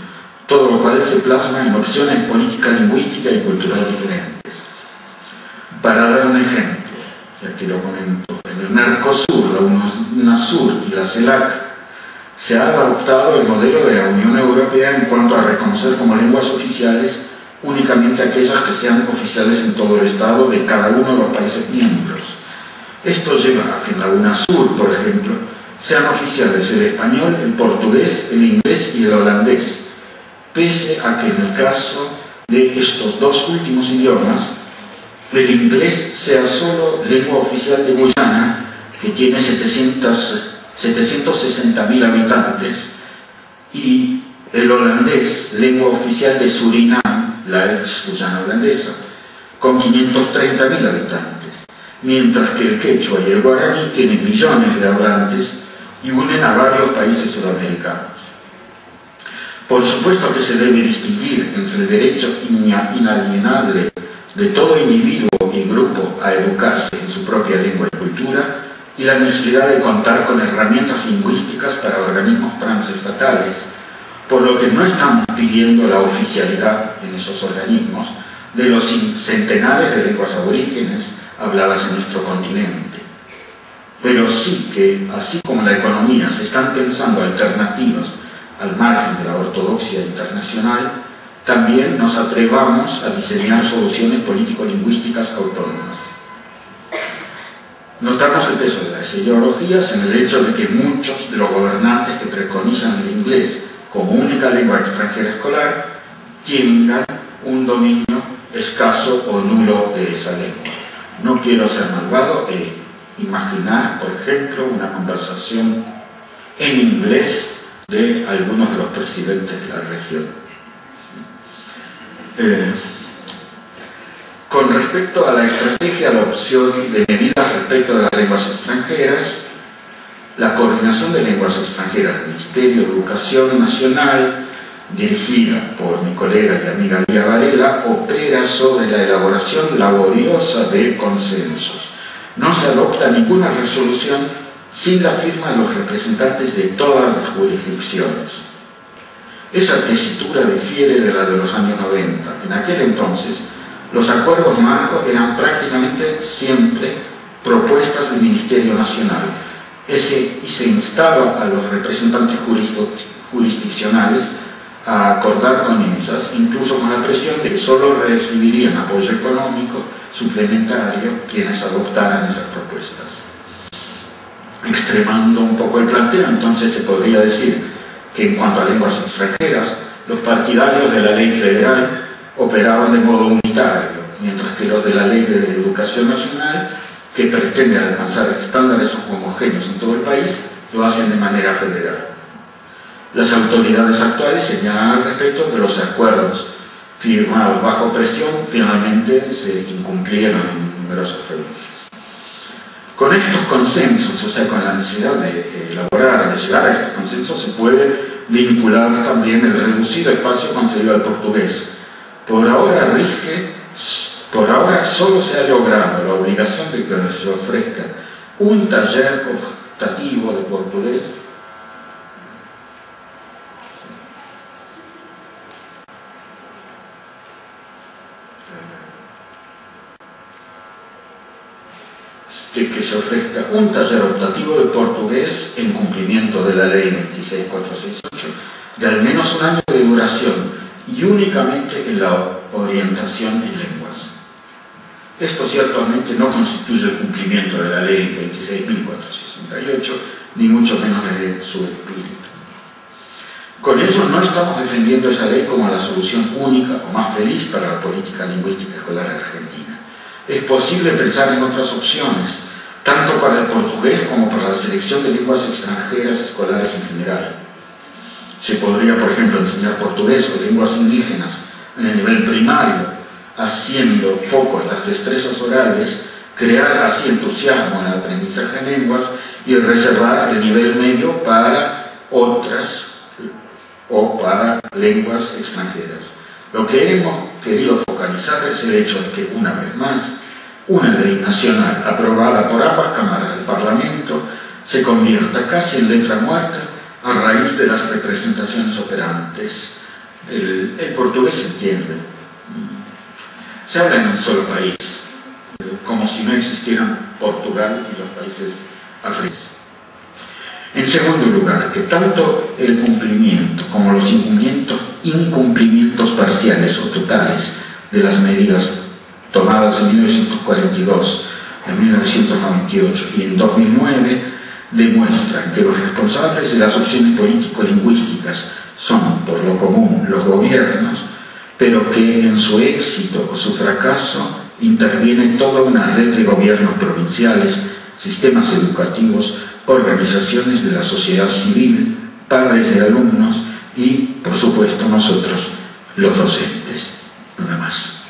Speaker 2: todo lo cual se plasma en opciones políticas, lingüísticas y culturales diferentes. Para dar un ejemplo, ya que lo comento, en el Mercosur, la UNASUR y la CELAC se ha adoptado el modelo de la Unión Europea en cuanto a reconocer como lenguas oficiales únicamente aquellas que sean oficiales en todo el Estado de cada uno de los países miembros. Esto lleva a que en la UNASUR, por ejemplo, sean oficiales el español, el portugués, el inglés y el holandés, pese a que en el caso de estos dos últimos idiomas, el inglés sea solo lengua oficial de Guyana, que tiene 760.000 habitantes, y el holandés, lengua oficial de Surinam, la ex Guyana holandesa, con 530.000 habitantes, mientras que el quechua y el guaraní tienen millones de hablantes y unen a varios países sudamericanos. Por supuesto que se debe distinguir entre el derecho inalienable de todo individuo y grupo a educarse en su propia lengua y cultura y la necesidad de contar con herramientas lingüísticas para organismos transestatales, por lo que no estamos pidiendo la oficialidad en esos organismos de los centenares de lenguas aborígenes habladas en nuestro continente. Pero sí que, así como la economía, se están pensando alternativas al margen de la ortodoxia internacional, también nos atrevamos a diseñar soluciones político-lingüísticas autónomas. Notamos el peso de las ideologías en el hecho de que muchos de los gobernantes que preconizan el inglés como única lengua extranjera escolar tengan un dominio escaso o nulo de esa lengua. No quiero ser malvado e imaginar, por ejemplo, una conversación en inglés de algunos de los presidentes de la región. Con respecto a la estrategia de adopción de medidas respecto de las lenguas extranjeras, la Coordinación de Lenguas Extranjeras del Ministerio de Educación Nacional, dirigida por mi colega y amiga Lía Varela, opera sobre la elaboración laboriosa de consensos. No se adopta ninguna resolución sin la firma de los representantes de todas las jurisdicciones. Esa tesitura difiere de la de los años 90. En aquel entonces, los acuerdos marco eran prácticamente siempre propuestas del Ministerio Nacional y se instaba a los representantes jurisdiccionales a acordar con ellas, incluso con la presión de que solo recibirían apoyo económico suplementario quienes adoptaran esas propuestas. Extremando un poco el planteo, entonces se podría decir que en cuanto a lenguas extranjeras, los partidarios de la ley federal operaban de modo unitario, mientras que los de la ley de educación nacional, que pretende alcanzar estándares homogéneos en todo el país, lo hacen de manera federal. Las autoridades actuales señalan al respecto que los acuerdos firmados bajo presión finalmente se incumplieron en numerosas provincias. Con estos consensos, o sea, con la necesidad de elaborar, de llegar a estos consensos, se puede vincular también el reducido espacio concedido al portugués. Por ahora solo se ha logrado la obligación de que se ofrezca un taller optativo de portugués de que se ofrezca un taller optativo de portugués en cumplimiento de la ley 26468 de al menos un año de duración y únicamente en la orientación en lenguas. Esto ciertamente no constituye el cumplimiento de la ley 26.468, ni mucho menos de su espíritu. Con ello no estamos defendiendo esa ley como la solución única o más feliz para la política lingüística escolar argentina. Es posible pensar en otras opciones, tanto para el portugués como para la selección de lenguas extranjeras escolares en general. Se podría, por ejemplo, enseñar portugués o lenguas indígenas en el nivel primario, haciendo foco en las destrezas orales, crear así entusiasmo en el aprendizaje de lenguas y reservar el nivel medio para otras o para lenguas extranjeras. Lo que hemos querido focalizar es el hecho de que, una vez más, una ley nacional aprobada por ambas cámaras del Parlamento se convierta casi en letra muerta a raíz de las representaciones operantes. El portugués se entiende. Se habla en un solo país, como si no existieran Portugal y los países africanos. En segundo lugar, que tanto el cumplimiento como los incumplimientos parciales o totales de las medidas tomadas en 1942, en 1998 y en 2009 demuestran que los responsables de las opciones político-lingüísticas son, por lo común, los gobiernos, pero que en su éxito o su fracaso interviene toda una red de gobiernos provinciales, sistemas educativos, organizaciones de la sociedad civil, padres de alumnos y, por supuesto, nosotros, los docentes. Nada más.